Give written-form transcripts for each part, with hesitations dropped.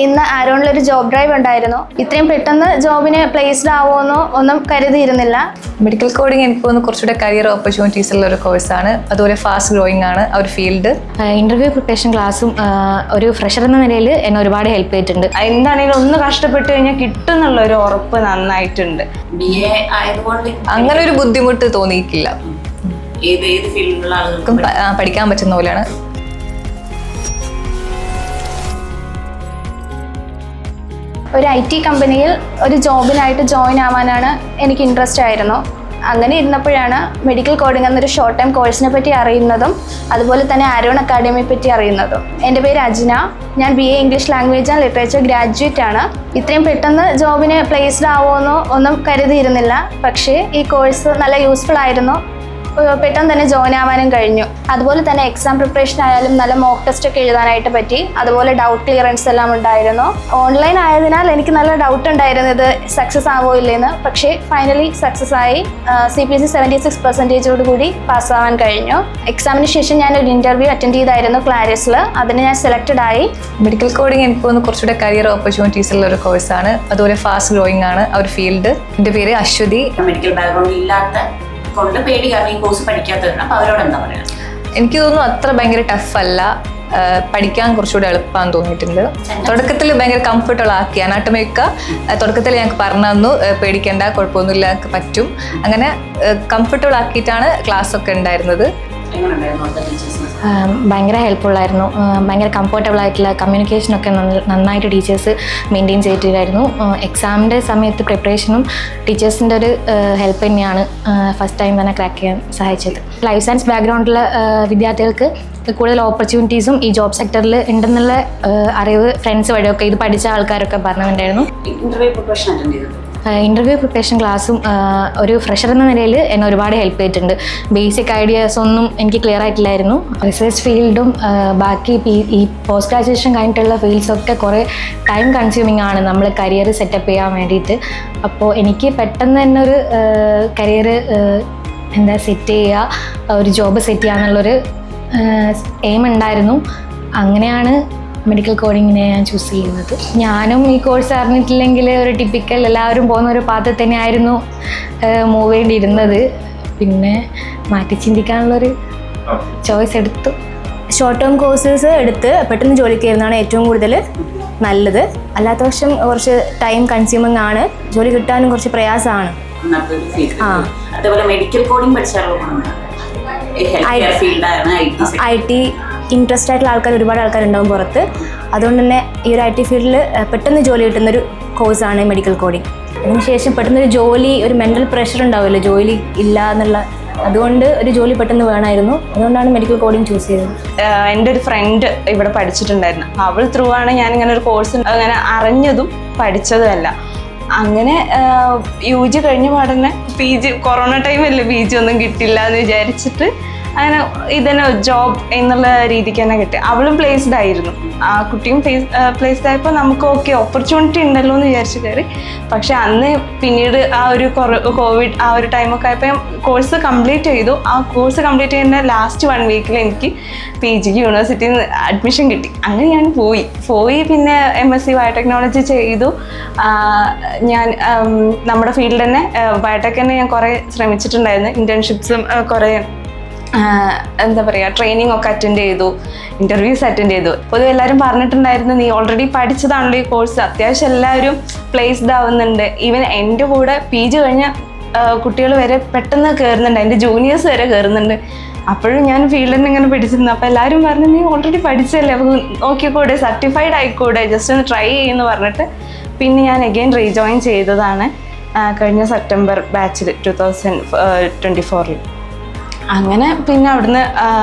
ഇന്ന് ആരോണിലൊരു job drive ഉണ്ടായിരുന്നു. ഇത്രയും പെട്ടെന്ന് ജോബിന് പ്ലേസ്ഡ് ആവുമെന്നോ ഒന്നും കരുതിയിരുന്നില്ല. മെഡിക്കൽ കോഡിങ് എനിക്ക് തോന്നുന്നു കുറച്ചുകൂടെ കരിയർ ഓപ്പർച്യൂണിറ്റീസ് ഉള്ള ഒരു കോഴ്സാണ്. അതുപോലെ ഫാസ്റ്റ് ഗ്രോയിങ് ആണ് ആ ഒരു ഫീൽഡ്. ഇന്റർവ്യൂ പ്രിപ്പറേഷൻ ക്ലാസ്സും ഒരു ഫ്രഷർ എന്ന നിലയിൽ എന്നെ ഒരുപാട് ഹെൽപ്പ് ചെയ്തിട്ടുണ്ട്. എന്താണെങ്കിലും ഒന്ന് കഷ്ടപ്പെട്ട് കഴിഞ്ഞാൽ കിട്ടുന്നുള്ള ഒരു ഉറപ്പ് നന്നായിട്ടുണ്ട്. BA ആയതുകൊണ്ട് അങ്ങനെ ഒരു ബുദ്ധിമുട്ട് തോന്നിയിട്ടില്ല. ഏത് ഫീൽഡിലുള്ള ആളുകൾക്കും പഠിക്കാൻ പറ്റുന്ന പോലെയാണ്. ഒരു IT കമ്പനിയിൽ ഒരു ജോബിനായിട്ട് ജോയിൻ ആവാനാണ് എനിക്ക് ഇൻട്രസ്റ്റ് ആയിരുന്നു. അങ്ങനെ ഇരുന്നപ്പോഴാണ് മെഡിക്കൽ കോഡിംഗ് എന്നൊരു ഷോർട്ട് ടൈം കോഴ്സിനെ പറ്റി അറിയുന്നതും അതുപോലെ തന്നെ ആരോൺ അക്കാഡമിയെ പറ്റി അറിയുന്നതും. എൻ്റെ പേര് അജ്ന. ഞാൻ BA English language and literature graduate ആണ്. ഇത്രയും പെട്ടെന്ന് ജോബിന് പ്ലേസ്ഡ് ആവുമെന്നോ ഒന്നും കരുതിയിരുന്നില്ല. പക്ഷേ ഈ കോഴ്സ് നല്ല യൂസ്ഫുൾ ആയിരുന്നു. പെട്ടെന്ന് തന്നെ ജോയിൻ ആവാനും കഴിഞ്ഞു. അതുപോലെ തന്നെ എക്സാം പ്രിപ്പറേഷൻ ആയാലും നല്ല മോക്ക് ടെസ്റ്റ് ഒക്കെ എഴുതാനായിട്ട് പറ്റി. അതുപോലെ ഡൗട്ട് ക്ലിയറൻസ് എല്ലാം ഉണ്ടായിരുന്നു. ഓൺലൈൻ ആയതിനാൽ എനിക്ക് നല്ല ഡൗട്ട് ഉണ്ടായിരുന്നു ഇത് സക്സസ് ആവോ ഇല്ലെന്ന്. പക്ഷേ ഫൈനലി സക്സസ് ആയി. CPC 76% കൂടി പാസ്സാവാൻ കഴിഞ്ഞു. എക്സാമിന് ശേഷം ഞാൻ ഒരു ഇൻ്റർവ്യൂ അറ്റൻഡ് ചെയ്തായിരുന്നു ക്ലാരിസിൽ. അതിന് ഞാൻ സെലക്റ്റഡ് ആയി. മെഡിക്കൽ കോഡിങ് എനിക്ക് തോന്നുന്നു കുറച്ചുകൂടെ കരിയർ ഓപ്പർച്യൂണിറ്റീസ് ഉള്ള ഒരു കോഴ്സാണ്. അതുപോലെ ഫാസ്റ്റ് ഗ്രോയിങ് ആണ് ആ ഒരു ഫീൽഡ്. എൻ്റെ പേര് അശ്വതി. മെഡിക്കൽ ബാക്ക്ഗ്രൗണ്ട് ഇല്ലാത്ത കൊണ്ട് പേടി കാരണം ഈ കോഴ്സ് പഠിക്കാത്തവരാണ്. അപ്പോൾ അവരോട് എന്താ പറയുക? എനിക്ക് തോന്നുന്നു അത്ര ഭയങ്കര ടഫല്ല. പഠിക്കാൻ കുറച്ചുകൂടെ എളുപ്പമാണെന്ന് തോന്നിയിട്ടുണ്ട്. തുടക്കത്തിൽ ഭയങ്കര കംഫർട്ടബിൾ ആക്കി. അനാട്ടമിയൊക്കെ തുടക്കത്തിൽ ഞങ്ങൾക്ക് പറഞ്ഞു തന്നു, പേടിക്കേണ്ട, കുഴപ്പമൊന്നുമില്ല, ഞങ്ങൾക്ക് പറ്റും. അങ്ങനെ കംഫർട്ടബിൾ ആക്കിയിട്ടാണ് ക്ലാസ് ഒക്കെ ഉണ്ടായിരുന്നത്. ഭയങ്കര ഹെൽപ്ഫുള്ളായിരുന്നു. ഭയങ്കര കംഫർട്ടബിൾ ആയിട്ടുള്ള കമ്മ്യൂണിക്കേഷനൊക്കെ നന്നായിട്ട് ടീച്ചേഴ്സ് മെയിൻറ്റെയിൻ ചെയ്തിട്ടായിരുന്നു. എക്സാമിൻ്റെ സമയത്ത് പ്രിപ്പറേഷനും ടീച്ചേഴ്സിൻ്റെ ഒരു ഹെൽപ്പ് തന്നെയാണ് ഫസ്റ്റ് ടൈം തന്നെ ക്രാക്ക് ചെയ്യാൻ സഹായിച്ചത്. ലൈഫ് സയൻസ് ബാക്ക്ഗ്രൗണ്ടിലുള്ള വിദ്യാർത്ഥികൾക്ക് കൂടുതൽ ഓപ്പർച്യൂണിറ്റീസും ഈ ജോബ് സെക്ടറിൽ ഉണ്ടെന്നുള്ള അറിവ് ഫ്രണ്ട്സ് വഴിയൊക്കെ ഇത് പഠിച്ച ആൾക്കാരൊക്കെ പറഞ്ഞിട്ടുണ്ടായിരുന്നു. ഇൻ്റർവ്യൂ പ്രിപ്പറേഷൻ ക്ലാസ്സും ഒരു ഫ്രഷർ എന്ന നിലയിൽ എന്നെ ഒരുപാട് ഹെൽപ്പ് ചെയ്തിട്ടുണ്ട്. ബേസിക് ഐഡിയാസ് ഒന്നും എനിക്ക് ക്ലിയർ ആയിട്ടില്ലായിരുന്നു. റിസർച്ച് ഫീൽഡും ബാക്കി ഈ പോസ്റ്റ് ഗ്രാജുവേഷൻ കഴിഞ്ഞിട്ടുള്ള ഫീൽഡ്സൊക്കെ കുറേ ടൈം കൺസ്യൂമിങ് ആണ് നമ്മൾ കരിയർ സെറ്റപ്പ് ചെയ്യാൻ വേണ്ടിയിട്ട്. അപ്പോൾ എനിക്ക് പെട്ടെന്ന് തന്നെ ഒരു കരിയർ സെറ്റ് ചെയ്യുക, ഒരു ജോബ് സെറ്റ് ചെയ്യുക എന്നുള്ളൊരു എയിം ഉണ്ടായിരുന്നു. അങ്ങനെയാണ് മെഡിക്കൽ കോഡിങ്ങിനെ ഞാൻ ചൂസ് ചെയ്യുന്നത്. ഞാനും ഈ കോഴ്സ് അറിഞ്ഞിട്ടില്ലെങ്കിൽ ഒരു ടിപ്പിക്കൽ എല്ലാവരും പോകുന്ന ഒരു പാത്തിൽ തന്നെയായിരുന്നു മൂവ് ചെയ്യേണ്ടിയിരുന്നത്. പിന്നെ മാറ്റി ചിന്തിക്കാനുള്ളൊരു ചോയ്സ് എടുത്തു. ഷോർട്ട് ടേം കോഴ്സസ് എടുത്ത് പെട്ടെന്ന് ജോലിക്ക് കയറുന്നതാണ് ഏറ്റവും കൂടുതൽ നല്ലത്. അല്ലാത്ത പക്ഷം കുറച്ച് ടൈം കൺസ്യൂമിങ് ആണ്, ജോലി കിട്ടാനും കുറച്ച് പ്രയാസമാണ്. അതേപോലെ മെഡിക്കൽ കോഡിംഗ് പഠിച്ചാലുള്ള IT ഇൻട്രസ്റ്റ് ആയിട്ടുള്ള ഒരുപാട് ആൾക്കാരുണ്ടാവും പുറത്ത്. അതുകൊണ്ട് തന്നെ ഈ ഒരു IT ഫീൽഡിൽ പെട്ടെന്ന് ജോലി കിട്ടുന്നൊരു കോഴ്സാണ് മെഡിക്കൽ കോഡിങ്. അതിനുശേഷം പെട്ടെന്നൊരു ജോലി, ഒരു മെൻ്റൽ പ്രഷർ ഉണ്ടാവുമല്ലോ ജോലി ഇല്ല എന്നുള്ള, അതുകൊണ്ട് ഒരു ജോലി പെട്ടെന്ന് വേണമായിരുന്നു. അതുകൊണ്ടാണ് മെഡിക്കൽ കോഡിങ് ചൂസ് ചെയ്തത്. എൻ്റെ ഒരു ഫ്രണ്ട് ഇവിടെ പഠിച്ചിട്ടുണ്ടായിരുന്നു. അവൾ ത്രൂ ആണ് ഞാനിങ്ങനെ ഒരു കോഴ്സ് അങ്ങനെ അറിഞ്ഞതും പഠിച്ചതുമല്ല. അങ്ങനെ UG കഴിഞ്ഞ പാടന്നെ PG, കൊറോണ ടൈമല്ലേ, PG ഒന്നും കിട്ടില്ല എന്ന് വിചാരിച്ചിട്ട് അങ്ങനെ ഇതന്നെ ജോബ് എന്നുള്ള രീതിക്ക് തന്നെ കിട്ടി. അവളും പ്ലേസ്ഡ് ആയിരുന്നു, ആ കുട്ടിയും പ്ലേസ്ഡ് ആയപ്പോൾ നമുക്ക് ഓക്കെ ഓപ്പർച്യൂണിറ്റി ഉണ്ടല്ലോ എന്ന് വിചാരിച്ച് കയറി. പക്ഷെ അന്ന് പിന്നീട് ആ ഒരു കോവിഡ് ആ ഒരു ടൈമൊക്കെ ആയപ്പോൾ കോഴ്സ് കംപ്ലീറ്റ് ചെയ്തു. ആ കോഴ്സ് കംപ്ലീറ്റ് ചെയ്യുന്ന ലാസ്റ്റ് 1 വീക്കിൽ എനിക്ക് PGക്ക് യൂണിവേഴ്സിറ്റിയിൽ നിന്ന് അഡ്മിഷൻ കിട്ടി. അങ്ങനെ ഞാൻ പോയി പിന്നെ MSc ബയോടെക്നോളജി ചെയ്തു. ഞാൻ നമ്മുടെ ഫീൽഡിൽ തന്നെ ബയോടെക് തന്നെ ഞാൻ കുറേ ശ്രമിച്ചിട്ടുണ്ടായിരുന്നു. ഇൻറ്റേൺഷിപ്സും കുറേ എന്താ പറയുക ട്രെയിനിങ് ഒക്കെ അറ്റൻഡ് ചെയ്തു, ഇൻ്റർവ്യൂസ് അറ്റൻഡ് ചെയ്തു. പൊതുവെ എല്ലാവരും പറഞ്ഞിട്ടുണ്ടായിരുന്നു നീ ഓൾറെഡി പഠിച്ചതാണല്ലോ ഈ കോഴ്സ്, അത്യാവശ്യം എല്ലാവരും പ്ലേസ്ഡ് ആവുന്നുണ്ട്. ഈവൻ എൻ്റെ കൂടെ PG കഴിഞ്ഞ കുട്ടികൾ വരെ പെട്ടെന്ന് കയറുന്നുണ്ട്, എൻ്റെ ജൂനിയേഴ്സ് വരെ കയറുന്നുണ്ട്. അപ്പോഴും ഞാൻ ഫീൽഡിൽ തന്നെ ഇങ്ങനെ പിടിച്ചിരുന്നു. അപ്പോൾ എല്ലാവരും പറഞ്ഞു നീ ഓൾറെഡി പഠിച്ചല്ലേ, അപ്പോൾ നോക്കിക്കൂടെ, സർട്ടിഫൈഡ് ആയിക്കൂടെ, ജസ്റ്റ് ഒന്ന് ട്രൈ ചെയ്യുമെന്ന് പറഞ്ഞിട്ട് പിന്നെ ഞാൻ അഗെയിൻ റീജോയിൻ ചെയ്തതാണ് കഴിഞ്ഞ സെപ്റ്റംബർ ബാച്ചിൽ 2024. അങ്ങനെ പിന്നെ അവിടുന്ന്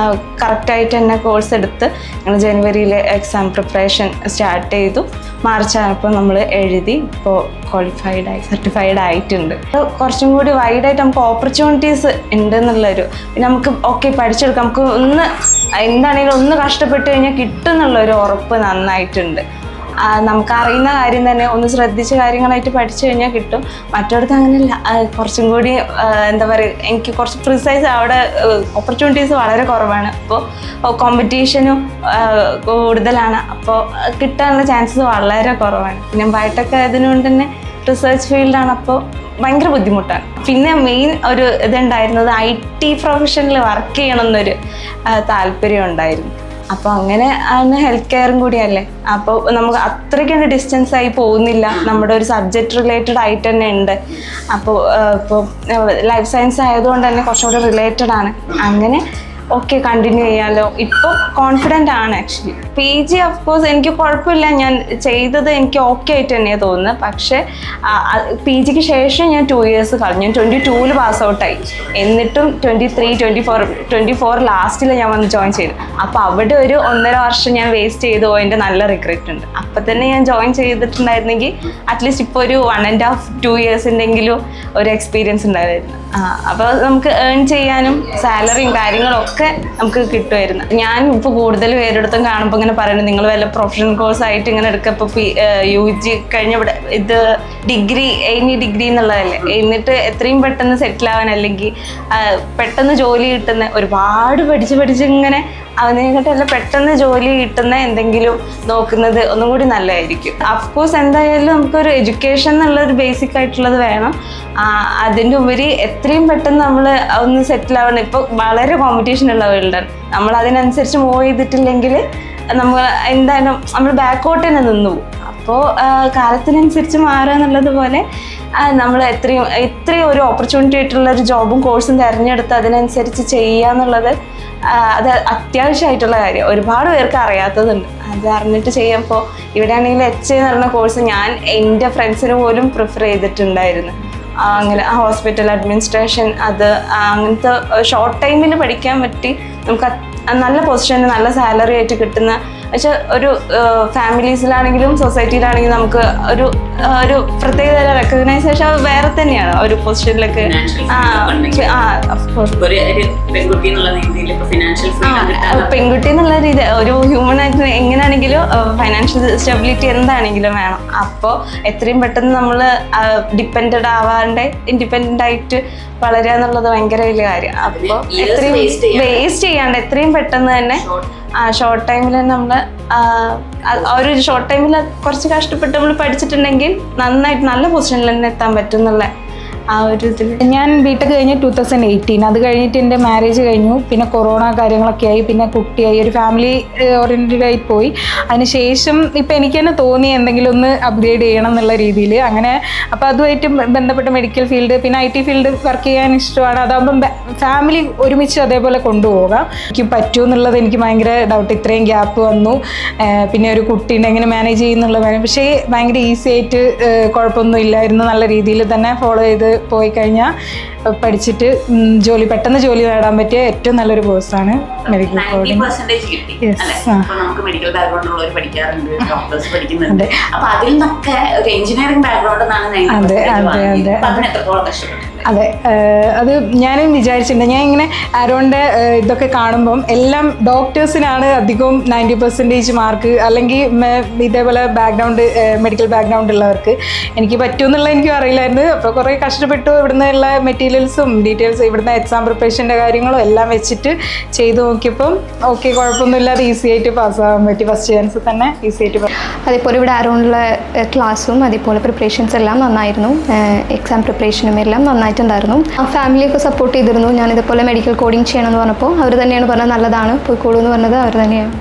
കറക്റ്റായിട്ട് തന്നെ കോഴ്സ് എടുത്ത് ഞങ്ങൾ ജനുവരിയിൽ എക്സാം പ്രിപ്പറേഷൻ സ്റ്റാർട്ട് ചെയ്തു. മാർച്ച് ആയപ്പോൾ നമ്മൾ എഴുതി, ഇപ്പോൾ സർട്ടിഫൈഡ് ആയിട്ടുണ്ട്. കുറച്ചും കൂടി വൈഡായിട്ട് നമുക്ക് ഓപ്പർച്യൂണിറ്റീസ് ഉണ്ടെന്നുള്ളൊരു, നമുക്ക് ഓക്കെ പഠിച്ചെടുക്കാം, നമുക്ക് എന്താണെങ്കിലും ഒന്ന് കഷ്ടപ്പെട്ട് കഴിഞ്ഞാൽ കിട്ടുമെന്നുള്ളൊരു ഉറപ്പ് നന്നായിട്ടുണ്ട്. നമുക്ക് അറിയുന്ന കാര്യം തന്നെ ഒന്ന് ശ്രദ്ധിച്ച് കാര്യങ്ങളായിട്ട് പഠിച്ചു കഴിഞ്ഞാൽ കിട്ടും. മറ്റൊരിടത്ത് അങ്ങനെയല്ല, കുറച്ചും കൂടി എന്താ പറയുക, എനിക്ക് കുറച്ച് പ്രിസൈസ് അവിടെ ഓപ്പർച്യൂണിറ്റീസ് വളരെ കുറവാണ്. അപ്പോൾ കോമ്പറ്റീഷനും കൂടുതലാണ്, അപ്പോൾ കിട്ടാനുള്ള ചാൻസസ് വളരെ കുറവാണ്. പിന്നെ ബയോടെക് ആയതുകൊണ്ട് തന്നെ റിസർച്ച് ഫീൽഡാണ്, അപ്പോൾ ഭയങ്കര ബുദ്ധിമുട്ടാണ്. പിന്നെ മെയിൻ ഒരു ഇതുണ്ടായിരുന്നത് IT പ്രൊഫഷനിൽ വർക്ക് ചെയ്യണം എന്നൊരു താല്പര്യം ഉണ്ടായിരുന്നു. അപ്പോൾ അങ്ങനെ ആണ്, ഹെൽത്ത് കെയറും കൂടിയല്ലേ, അപ്പോൾ നമുക്ക് അത്രയ്ക്ക് ഡിസ്റ്റൻസ് ആയി പോകുന്നില്ല, നമ്മുടെ ഒരു സബ്ജക്റ്റ് റിലേറ്റഡ് ആയിട്ട് തന്നെ ഉണ്ട്. അപ്പോൾ ഇപ്പോൾ ലൈഫ് സയൻസ് ആയതുകൊണ്ട് തന്നെ കുറച്ചുകൂടി റിലേറ്റഡ് ആണ്. അങ്ങനെ ഓക്കെ, കണ്ടിന്യൂ ചെയ്യാമല്ലോ. ഇപ്പോൾ കോൺഫിഡൻ്റ് ആണ് ആക്ച്വലി. PG ഓഫ്കോഴ്സ് എനിക്ക് കുഴപ്പമില്ല, ഞാൻ ചെയ്തത് എനിക്ക് ഓക്കെ ആയിട്ട് തന്നെയാണ് തോന്നുന്നത്. പക്ഷേ PGക്ക് ശേഷം ഞാൻ 2 years കളഞ്ഞു. 22-ൽ പാസ് ഔട്ടായി. എന്നിട്ടും 23-24 ലാസ്റ്റിൽ ഞാൻ വന്ന് ജോയിൻ ചെയ്തു. അപ്പോൾ അവിടെ ഒരു 1.5 വർഷം ഞാൻ വേസ്റ്റ് ചെയ്തു പോയതിൻ്റെ നല്ല റിഗ്രറ്റ് ഉണ്ട്. അപ്പം തന്നെ ഞാൻ ജോയിൻ ചെയ്തിട്ടുണ്ടായിരുന്നെങ്കിൽ അറ്റ്ലീസ്റ്റ് ഇപ്പോൾ ഒരു 1.5-2 yearsൻ്റെങ്കിലും ഒരു എക്സ്പീരിയൻസ് ഉണ്ടായിരുന്നു. അപ്പോൾ നമുക്ക് ഏൺ ചെയ്യാനും സാലറിയും കാര്യങ്ങളും ഒക്കെ നമുക്ക് കിട്ടുമായിരുന്നു. ഞാൻ ഇപ്പോൾ കൂടുതൽ പേരെടുത്തും കാണുമ്പോൾ ഇങ്ങനെ പറയുന്നത്, നിങ്ങൾ വല്ല പ്രൊഫഷണൽ കോഴ്സ് ആയിട്ട് ഇങ്ങനെ എടുക്കുക. ഇപ്പോൾ UG കഴിഞ്ഞ ഇത് ഡിഗ്രി എന്നുള്ളതല്ലേ, എന്നിട്ട് എത്രയും പെട്ടെന്ന് സെറ്റിൽ ആവാൻ, അല്ലെങ്കിൽ പെട്ടെന്ന് ജോലി കിട്ടുന്ന, ഒരുപാട് പഠിച്ച് ഇങ്ങനെ അവനെക്കാട്ടെല്ലാം പെട്ടെന്ന് ജോലി കിട്ടുന്ന എന്തെങ്കിലും നോക്കുന്നത് ഒന്നും കൂടി നല്ലതായിരിക്കും. അഫ്കോഴ്സ് എന്തായാലും നമുക്കൊരു എഡ്യൂക്കേഷൻ എന്നുള്ളൊരു ബേസിക് ആയിട്ടുള്ളത് വേണം. അതിൻ്റെ ഉപരി എത്രയും പെട്ടെന്ന് നമ്മൾ ഒന്ന് സെറ്റിൽ ആവണം. ഇപ്പോൾ വളരെ കോമ്പറ്റീഷൻ ഉള്ള വേൾഡാണ്. നമ്മൾ അതിനനുസരിച്ച് മൂവ് ചെയ്തിട്ടില്ലെങ്കിൽ നമ്മൾ എന്തായാലും നമ്മൾ ബാക്കോട്ട് തന്നെ നിന്നു പോകും. അപ്പോൾ കാലത്തിനനുസരിച്ച് മാറുക എന്നുള്ളതുപോലെ നമ്മൾ എത്രയും ഒരു ഓപ്പർച്യൂണിറ്റി ആയിട്ടുള്ള ഒരു ജോബും കോഴ്സും തിരഞ്ഞെടുത്ത് അതിനനുസരിച്ച് ചെയ്യുക എന്നുള്ളത് അത് അത്യാവശ്യമായിട്ടുള്ള കാര്യം. ഒരുപാട് പേർക്ക് അറിയാത്തതുണ്ട്, അത് അറിഞ്ഞിട്ട് ചെയ്യുമ്പോൾ. ഇവിടെ ആണെങ്കിൽ HA എന്ന് പറഞ്ഞ കോഴ്സ് ഞാൻ എൻ്റെ ഫ്രണ്ട്സിന് പോലും പ്രിഫർ ചെയ്തിട്ടുണ്ടായിരുന്നു. അങ്ങനെ ഹോസ്പിറ്റൽ അഡ്മിനിസ്ട്രേഷൻ, അത് അങ്ങനത്തെ ഷോർട്ട് ടൈമിൽ പഠിക്കാൻ പറ്റി നമുക്ക് നല്ല പൊസിഷന് നല്ല സാലറി ആയിട്ട് കിട്ടുന്ന, പക്ഷെ ഒരു ഫാമിലീസിലാണെങ്കിലും സൊസൈറ്റിയിലാണെങ്കിലും നമുക്ക് ഒരു പ്രത്യേകതര റെക്കഗ്നൈസേഷൻ അത് വേറെ തന്നെയാണ് ഒരു പൊസിഷനിലേക്ക്. പെൺകുട്ടി എന്നുള്ള രീതി ഒരു ഹ്യൂമൻ ആയിട്ട് എങ്ങനെയാണെങ്കിലും ഫൈനാൻഷ്യൽ സ്റ്റെബിലിറ്റി എന്താണെങ്കിലും വേണം. അപ്പോൾ എത്രയും പെട്ടെന്ന് നമ്മൾ ഡിപ്പെൻഡഡ് ആവാണ്ട് ഇൻഡിപെൻഡൻ്റ് ആയിട്ട് വളരുക എന്നുള്ളത് ഭയങ്കര വലിയ കാര്യമാണ്. അപ്പോൾ എത്രയും വേസ്റ്റ് ചെയ്യാണ്ട് എത്രയും പെട്ടെന്ന് തന്നെ ഷോർട്ട് ടൈമിൽ നമ്മൾ ഒരു ഷോർട്ട് ടൈമിൽ കുറച്ച് കഷ്ടപ്പെട്ട് നമ്മൾ പഠിച്ചിട്ടുണ്ടെങ്കിൽ നന്നായിട്ട് നല്ല പൊസിഷനിൽ തന്നെ എത്താൻ പറ്റും എന്നുള്ള ആ ഒരു ഇതിൽ. ഞാൻ ബിടെക് കഴിഞ്ഞ് 2018, അത് കഴിഞ്ഞിട്ട് എൻ്റെ മാരേജ് കഴിഞ്ഞു. പിന്നെ കൊറോണ കാര്യങ്ങളൊക്കെ ആയി, പിന്നെ കുട്ടിയായി, ഒരു ഫാമിലി ഓറിയൻറ്റഡ് ആയി പോയി. അതിനുശേഷം ഇപ്പം എനിക്ക് തന്നെ തോന്നി എന്തെങ്കിലും ഒന്ന് അപ്ഗ്രേഡ് ചെയ്യണം എന്നുള്ള രീതിയിൽ. അങ്ങനെ അപ്പോൾ അതുമായിട്ട് ബന്ധപ്പെട്ട മെഡിക്കൽ ഫീൽഡ്, പിന്നെ IT ഫീൽഡ് വർക്ക് ചെയ്യാൻ ഇഷ്ടമാണ്. അതാകുമ്പം ഫാമിലി ഒരുമിച്ച് അതേപോലെ കൊണ്ടുപോകാം. എനിക്ക് പറ്റുമെന്നുള്ളത് എനിക്ക് ഭയങ്കര ഡൗട്ട്. ഇത്രയും ഗ്യാപ്പ് വന്നു, പിന്നെ ഒരു കുട്ടീനെ എങ്ങനെ മാനേജ് ചെയ്യുന്നുള്ള കാര്യം. പക്ഷേ ഭയങ്കര ഈസി ആയിട്ട് കുഴപ്പമൊന്നും ഇല്ലായിരുന്നു. നല്ല രീതിയിൽ തന്നെ ഫോളോ ചെയ്ത് പോയി കഴിഞ്ഞാൽ പഠിച്ചിട്ട് പെട്ടെന്ന് ജോലി നേടാൻ പറ്റിയ ഏറ്റവും നല്ലൊരു കോഴ്സാണ് മെഡിക്കൽ കോഡിംഗ്. നമുക്ക് മെഡിക്കൽ ബാക്ക്ഗ്രൗണ്ട് ഉള്ളവർ പഠിക്കാറുണ്ട്, ഡോക്ടേഴ്സ് പഠിക്കുന്നുണ്ട്. അപ്പൊ അതിൽ നിന്നൊക്കെ ഒരു എഞ്ചിനീയറിംഗ് ബാക്ക്ഗ്രൗണ്ട് അതെ, അത് ഞാനും വിചാരിച്ചിട്ടുണ്ട്. ഞാൻ ഇങ്ങനെ ആരോണിൻ്റെ ഇതൊക്കെ കാണുമ്പം എല്ലാം ഡോക്ടേഴ്സിനാണ് അധികവും 90% മാർക്ക്, അല്ലെങ്കിൽ ഇതേപോലെ മെഡിക്കൽ ബാക്ക്ഗ്രൗണ്ട് ഉള്ളവർക്ക്. എനിക്ക് പറ്റുമെന്നുള്ള എനിക്കും അറിയില്ലായിരുന്നു. അപ്പോൾ കുറേ കഷ്ടപ്പെട്ടു. ഇവിടുന്ന് ഉള്ള മെറ്റീരിയൽസും ഡീറ്റെയിൽസും ഇവിടുന്ന് എക്സാം പ്രിപ്പറേഷൻ്റെ കാര്യങ്ങളും എല്ലാം വെച്ചിട്ട് ചെയ്ത് നോക്കിയപ്പം ഓക്കെ, കുഴപ്പമൊന്നുമില്ലാതെ ഈസി ആയിട്ട് പാസ്സാകാൻ പറ്റി. ഫസ്റ്റ് ചാൻസ് തന്നെ ഈസി ആയിട്ട്. അതേപോലെ ഇവിടെ ആരോണിലുള്ള ക്ലാസ്സും അതേപോലെ പ്രിപ്പറേഷൻസ് എല്ലാം നന്നായിരുന്നു. എക്സാം പ്രിപ്പറേഷനും എല്ലാം നന്നായിട്ടുണ്ടായിരുന്നു. ഫാമിലിയൊക്കെ സപ്പോർട്ട് ചെയ്തിരുന്നു. ഞാൻ ഇതേപോലെ മെഡിക്കൽ കോഡിങ് ചെയ്യണമെന്ന് പറഞ്ഞപ്പോൾ അവർ തന്നെയാണ് പറഞ്ഞത് നല്ലതാണ്, പോയിക്കോളൂ എന്ന് പറഞ്ഞത് അവർ തന്നെയാണ്.